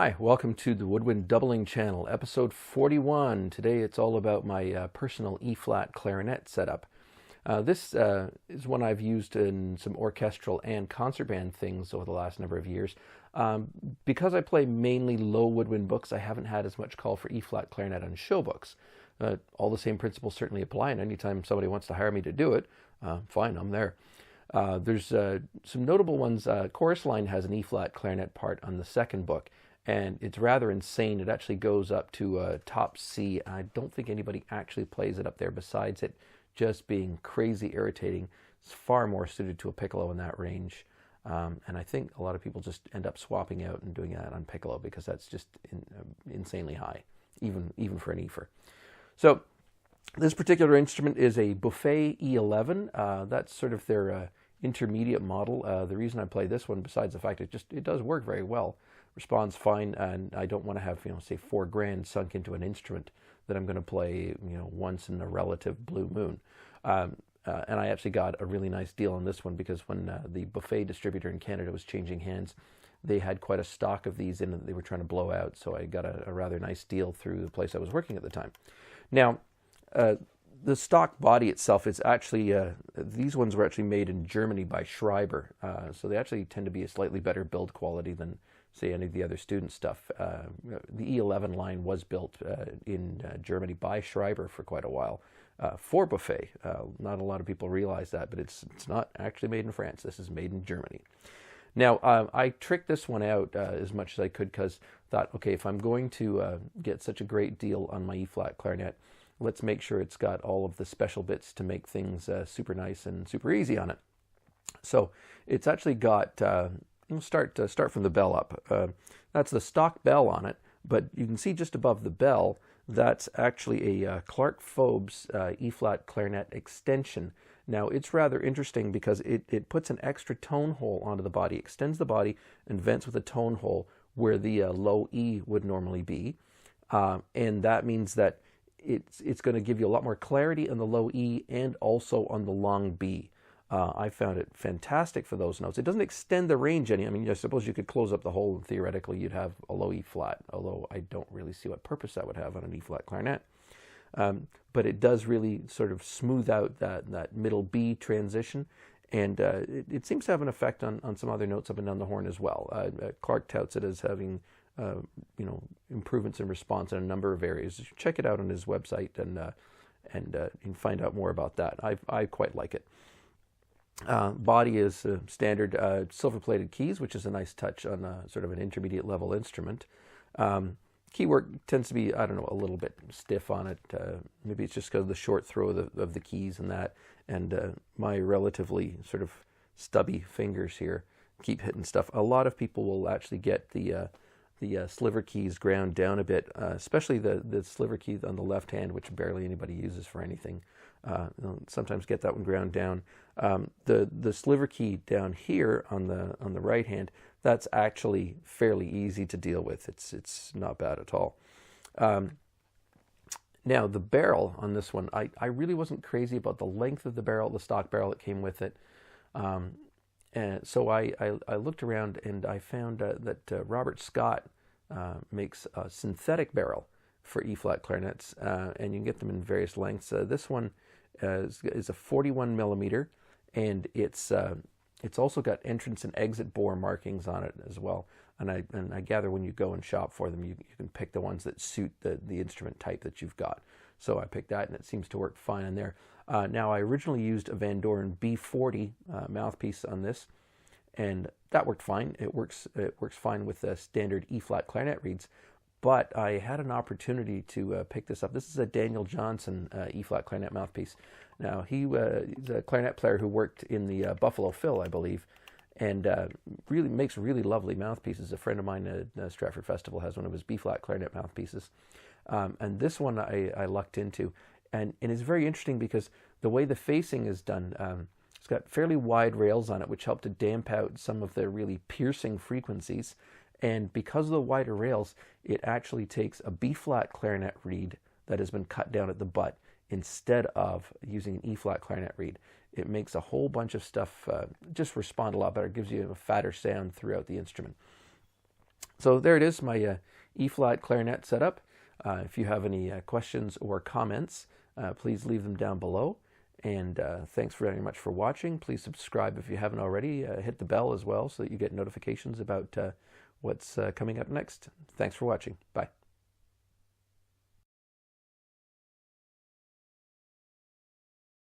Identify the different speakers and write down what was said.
Speaker 1: Hi, welcome to the Woodwind Doubling Channel, episode 41. Today it's all about my personal E-flat clarinet setup. This is one I've used in some orchestral and concert band things over the last number of years. Because I play mainly low woodwind books, I haven't had as much call for E-flat clarinet on show books. All the same principles certainly apply, and anytime somebody wants to hire me to do it, fine, I'm there. There's some notable ones. Chorus Line has an E-flat clarinet part on the second book, and it's rather insane. It actually goes up to top C. I don't think anybody actually plays it up there besides it just being crazy irritating. It's far more suited to a piccolo in that range. And I think a lot of people just end up swapping out and doing that on piccolo because that's just insanely high, even for an Efer. So this particular instrument is a Buffet E11. That's sort of their intermediate model. The reason I play this one, besides the fact it does work very well, responds fine, and I don't want to have, say $4,000 sunk into an instrument that I'm going to play, once in a relative blue moon. And I actually got a really nice deal on this one because when the Buffet distributor in Canada was changing hands, they had quite a stock of these in that they were trying to blow out, so I got a rather nice deal through the place I was working at the time. Now, the stock body itself is actually, these ones were actually made in Germany by Schreiber, so they actually tend to be a slightly better build quality than, say, any of the other student stuff. The E11 line was built in Germany by Schreiber for quite a while for Buffet. Not a lot of people realize that, but it's not actually made in France. This is made in Germany. Now, I tricked this one out as much as I could because I thought, okay, if I'm going to get such a great deal on my E-flat clarinet, let's make sure it's got all of the special bits to make things super nice and super easy on it. So it's actually got, start from the bell up. That's the stock bell on it, but you can see just above the bell, that's actually a Clark Forbes E-flat clarinet extension. Now, it's rather interesting because it puts an extra tone hole onto the body, extends the body, and vents with a tone hole where the low E would normally be. And that means that it's going to give you a lot more clarity on the low E and also on the long B. I found it fantastic for those notes. It doesn't extend the range any. I mean, I suppose you could close up the hole and theoretically you'd have a low E-flat, although I don't really see what purpose that would have on an E-flat clarinet. But it does really sort of smooth out that middle B transition, and it seems to have an effect on some other notes up and down the horn as well. Clark touts it as having improvements in response in a number of areas. Check it out on his website and you can find out more about that. I quite like it. Body is standard silver-plated keys, which is a nice touch on sort of an intermediate level instrument. Keywork tends to be, I don't know, a little bit stiff on it. Maybe it's just because of the short throw of the keys and that, and my relatively sort of stubby fingers here keep hitting stuff. A lot of people will actually get the sliver keys ground down a bit, especially the sliver key on the left hand, which barely anybody uses for anything. Sometimes get that one ground down. The sliver key down here on the right hand, that's actually fairly easy to deal with. It's not bad at all. Now the barrel on this one, I really wasn't crazy about the length of the barrel, the stock barrel that came with it. And so I looked around and I found that Robert Scott makes a synthetic barrel for E-flat clarinets, and you can get them in various lengths. This one is a 41 millimeter, and it's also got entrance and exit bore markings on it as well. And I gather when you go and shop for them, you can pick the ones that suit the instrument type that you've got. So I picked that, and it seems to work fine in there. Now, I originally used a Van Doren B40 mouthpiece on this, and that worked fine. It works fine with the standard E-flat clarinet reeds, but I had an opportunity to pick this up. This is a Daniel Johnson E-flat clarinet mouthpiece. Now, he's a clarinet player who worked in the Buffalo Phil, I believe, and really makes really lovely mouthpieces. A friend of mine at Stratford Festival has one of his B-flat clarinet mouthpieces. And this one I lucked into. And it's very interesting because the way the facing is done, it's got fairly wide rails on it, which help to damp out some of the really piercing frequencies. And because of the wider rails, it actually takes a B-flat clarinet reed that has been cut down at the butt instead of using an E-flat clarinet reed. It makes a whole bunch of stuff just respond a lot better. It gives you a fatter sound throughout the instrument. So there it is, my E-flat clarinet setup. If you have any questions or comments, please leave them down below. And thanks very much for watching. Please subscribe if you haven't already. Hit the bell as well so that you get notifications about what's coming up next. Thanks for watching. Bye.